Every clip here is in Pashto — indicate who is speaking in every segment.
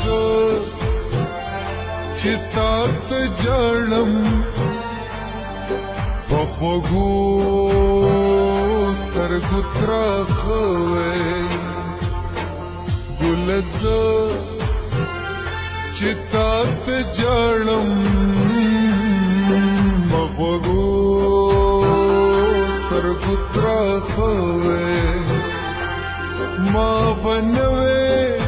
Speaker 1: زه چې تا ته ژاړم په خوږو سترګو تراخه وې ګله زه چې تا ته ژاړم په خوږو سترګو تراخه وې ما به نه وې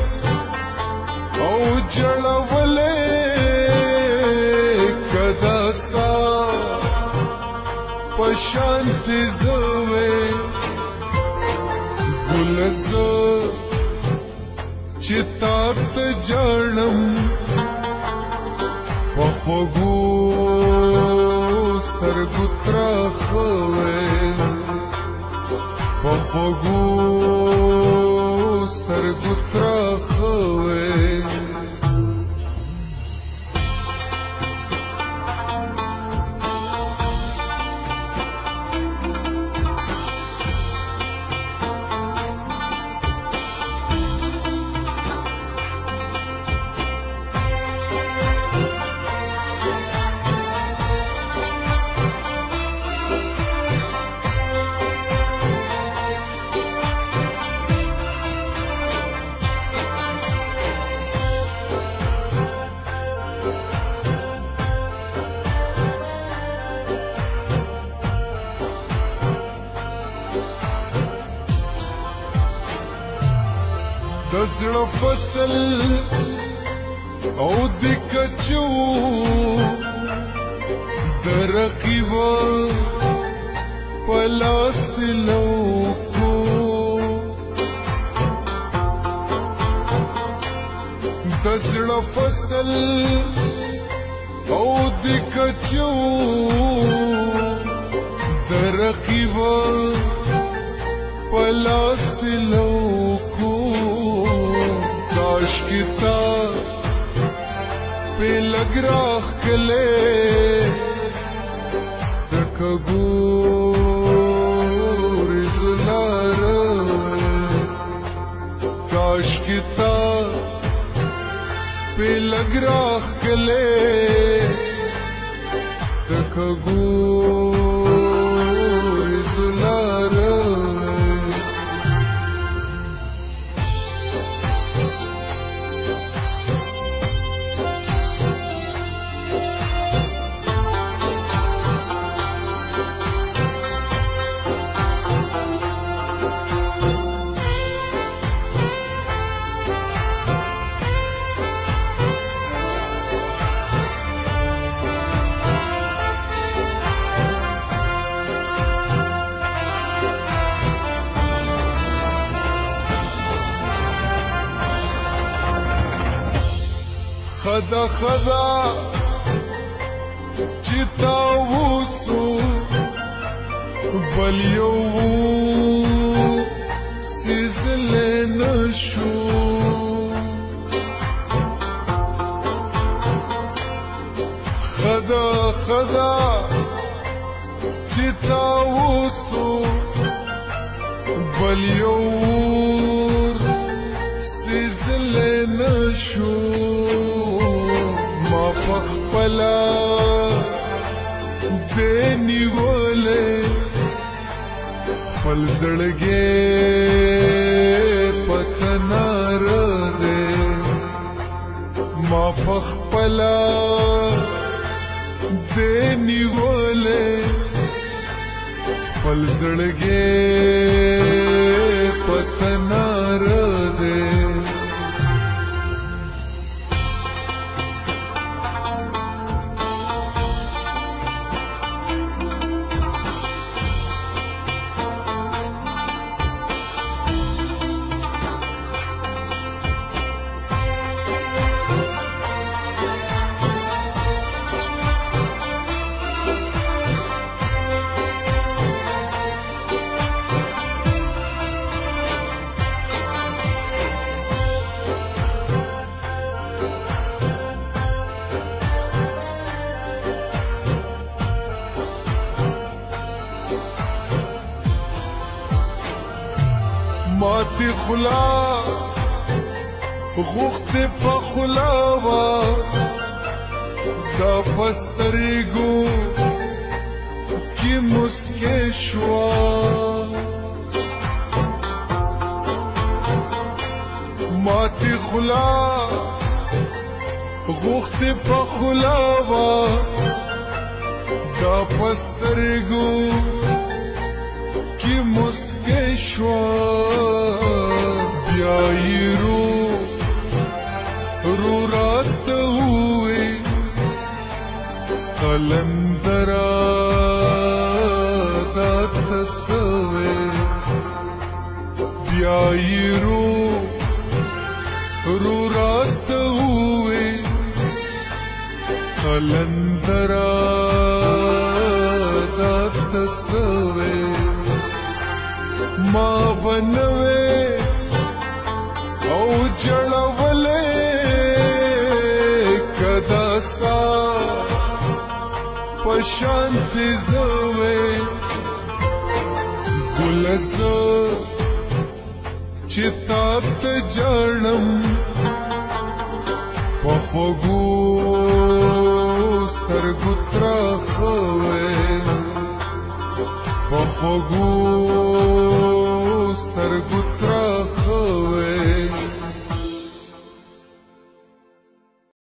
Speaker 1: او ژړولې که دا ستا په شانتې زه وې ګله زه چې تا ته ژاړم په خوږو سترګو تراخه وې په خوږو سترګو تراخه وې د زړه فصل او د کچو د رقیبه په لاس تلوکو د زړه فصل او د کچو د رقیبه په لاس تلوکو کاشکی تا پی لگ راخ کلے دکبور زلار کاشکی تا پی لگ راخ کلے دکبور زلار خدا خدا چې تاوسو بل یو سیزلی نشو خدا خدا چې تاوسو بل یو سیزلی نشو ما پخپلا دینی وله خپل زړګي پتنار دے ما پخپلا دینی وله خپل زړګي پتنار دے ماتی خلا غوخته په خلاوا دا پسترګو کی مسکه شوا ماتی خلا غوخته په خلاوا دا پسترګو کی مسکه شوا بیا رو رات ہوئے قلندرا دا تسوے بیائی رو رات ہوئے قلندرا دا تسوے ماں بنوے او جڑولے کداستا پشانت زوے گلز چتات جانم پخوگو سترگو تراخوے پخوگو سترگو تراخوے